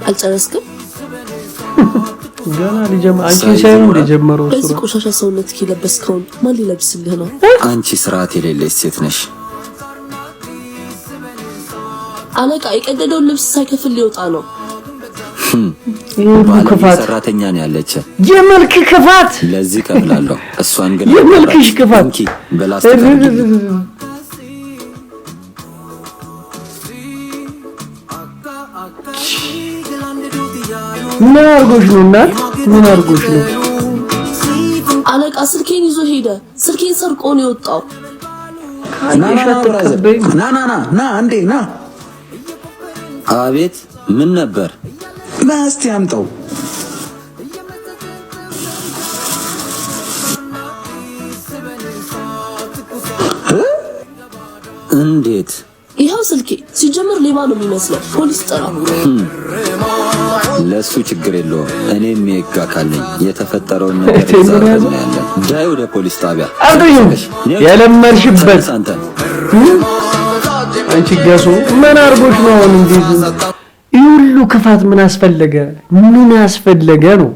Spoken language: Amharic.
አልጨረስክም? ገና ልጀምር አንቺ ሳይሆን ልጀምረው በዚህ ቆሻሻ ሰውነት ከለበስከው ማን ሊለብስልህ ነው? አንቺ ስርዓት የሌለሽ ሴት ነሽ። አለቃ የቀደደው ልብስ ሳይከፍል ሊወጣ ነው። ክፋት ሰራተኛ ነው ያለች። የመልክ ክፋት ለዚህ ከፍላለሁ። እሷን ግን የመልክሽ ክፋት በላስቲክ ምን አርጎሽ ነው እናት? ምን አርጎሽ ነው? አለቃ ስልኬን ይዞ ሄደ። ስልኬን ሰርቆ ነው የወጣው። ና አንዴ ና። አቤት ምን ነበር? እስቲ አምጣው። እንዴት? ይሄው ስልኬ ሲጀምር ሌባ ነው የሚመስለው። ፖሊስ ጠራ። ለሱ ችግር የለውም። እኔም የህግ አካል ነኝ። የተፈጠረውን ነገር ያዛለን። ዳይ ወደ ፖሊስ ጣቢያ አጥሪሽ ያለመርሽበት አንቺ ገሱ ምን አርጎሽ ነው? እንዴ ይሁሉ ክፋት ምን አስፈለገ? ምን አስፈለገ ነው?